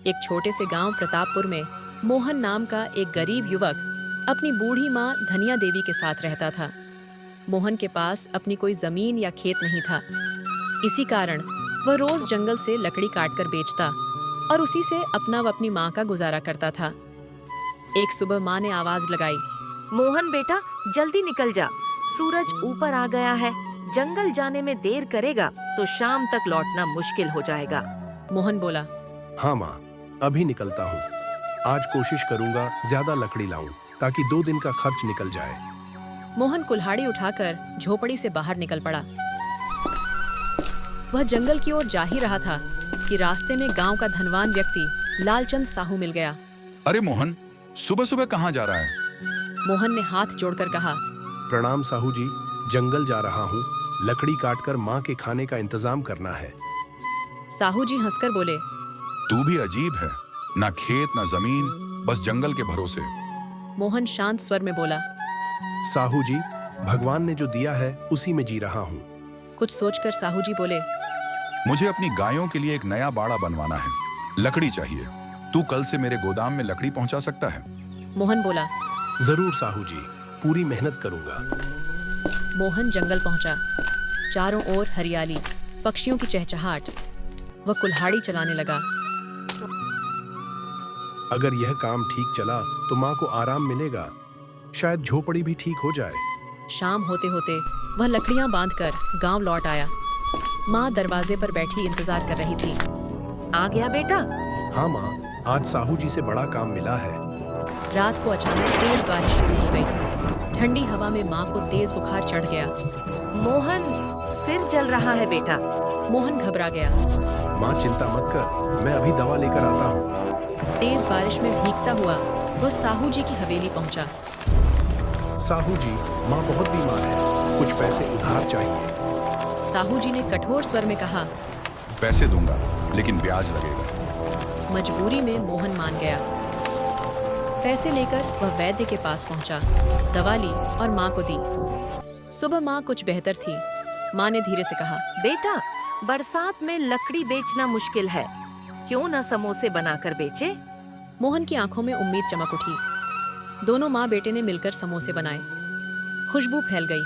एक छोटे से गांव प्रतापपुर में मोहन नाम का एक गरीब युवक अपनी बूढ़ी माँ धनिया देवी के साथ रहता था। मोहन के पास अपनी कोई जमीन या खेत नहीं था। इसी कारण वह रोज जंगल से लकड़ी काटकर बेचता और उसी से अपना व अपनी माँ का गुजारा करता था। एक सुबह माँ ने आवाज लगाई, मोहन बेटा, जल्दी निकल जा, सूरज ऊपर आ गया है। जंगल जाने में देर करेगा तो शाम तक लौटना मुश्किल हो जाएगा। मोहन बोला, हाँ माँ, अभी निकलता हूँ। आज कोशिश करूंगा ज्यादा लकड़ी लाऊं ताकि 2 दिन का खर्च निकल जाए। मोहन कुल्हाड़ी उठाकर झोपड़ी से बाहर निकल पड़ा। वह जंगल की ओर जा ही रहा था कि रास्ते में गांव का धनवान व्यक्ति लालचंद साहू मिल गया। अरे मोहन, सुबह सुबह कहाँ जा रहा है? मोहन ने हाथ जोड़कर कहा, प्रणाम साहू जी, जंगल जा रहा हूँ। लकड़ी काटकर माँ के खाने का इंतजाम करना है। साहू जी हंसकर बोले, तू भी अजीब है, ना खेत ना जमीन, बस जंगल के भरोसे। मोहन शांत स्वर में बोला, साहू जी, भगवान ने जो दिया है उसी में जी रहा हूँ। कुछ सोचकर साहू जी बोले, मुझे अपनी गायों के लिए एक नया बाड़ा बनवाना है, लकड़ी चाहिए। तू कल से मेरे गोदाम में लकड़ी पहुंचा सकता है? मोहन बोला, जरूर साहू जी, पूरी मेहनत करूंगा। मोहन जंगल पहुंचा। चारों ओर हरियाली, पक्षियों की चहचहाट। वह कुल्हाड़ी चलाने लगा। अगर यह काम ठीक चला तो माँ को आराम मिलेगा, शायद झोपड़ी भी ठीक हो जाए। शाम होते होते वह लकड़ियां बांधकर गांव लौट आया। माँ दरवाजे पर बैठी इंतजार कर रही थी। आ गया बेटा? हाँ माँ, आज साहू जी से बड़ा काम मिला है। रात को अचानक तेज बारिश शुरू हो गई। ठंडी हवा में माँ को तेज बुखार चढ़ गया। मोहन, सिर जल रहा है बेटा। मोहन घबरा गया। माँ चिंता मत कर, मैं अभी दवा लेकर आता हूँ। तेज बारिश में भीगता हुआ वह साहू जी की हवेली पहुंचा। साहू जी, माँ बहुत बीमार है, कुछ पैसे उधार चाहिए। साहू जी ने कठोर स्वर में कहा, पैसे दूंगा, लेकिन ब्याज लगेगा। मजबूरी में मोहन मान गया। पैसे लेकर वह वैद्य के पास पहुंचा, दवा ली और माँ को दी। सुबह माँ कुछ बेहतर थी। माँ ने धीरे से कहा, बेटा, बरसात में लकड़ी बेचना मुश्किल है, क्यों न समोसे बनाकर बेचे? मोहन की आंखों में उम्मीद चमक उठी। दोनों माँ बेटे ने मिलकर समोसे बनाए। खुशबू फैल गई।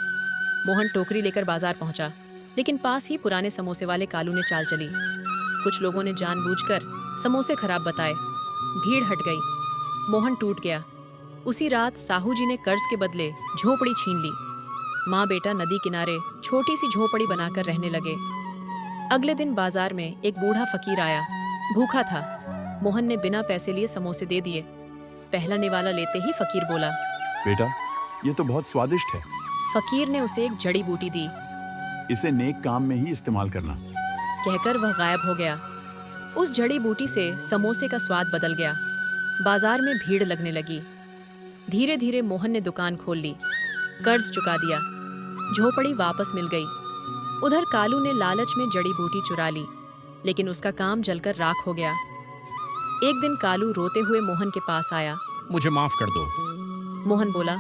मोहन टोकरी लेकर बाजार पहुंचा, लेकिन पास ही पुराने समोसे वाले कालू ने चाल चली। कुछ लोगों ने जानबूझकर समोसे खराब बताए। भीड़ हट गई। मोहन टूट गया। उसी रात साहू जी ने कर्ज के बदले झोपड़ी छीन ली। माँ बेटा नदी किनारे छोटी सी झोपड़ी बनाकर रहने लगे। अगले दिन बाजार में एक बूढ़ा फकीर आया। भूखा था। मोहन ने बिना पैसे लिए समोसे दे दिए। पहला निवाला लेते ही फकीर बोला, बेटा, ये तो बहुत स्वादिष्ट है। फकीर ने उसे एक जड़ी बूटी दी। इसे नेक काम में ही इस्तेमाल करना। कहकर वह गायब हो गया। उस जड़ी बूटी से समोसे का स्वाद बदल गया। बाजार में भीड़ लगने लगी। धीरे धीरे मोहन ने दुकान खोल ली, कर्ज चुका दिया, झोपड़ी वापस मिल गई। उधर कालू ने लालच में जड़ी बूटी चुरा ली, लेकिन उसका काम जलकर राख हो गया। एक दिन कालू रोते हुए मोहन के पास आया। मुझे माफ कर दो। मोहन बोला,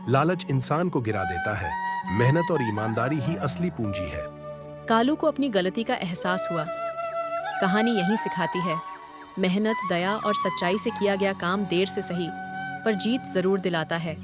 लालच इंसान को गिरा देता है, मेहनत और ईमानदारी ही असली पूंजी है। कालू को अपनी गलती का एहसास हुआ। कहानी यही सिखाती है, मेहनत, दया और सच्चाई से किया गया काम देर से सही, पर जीत जरूर दिलाता है।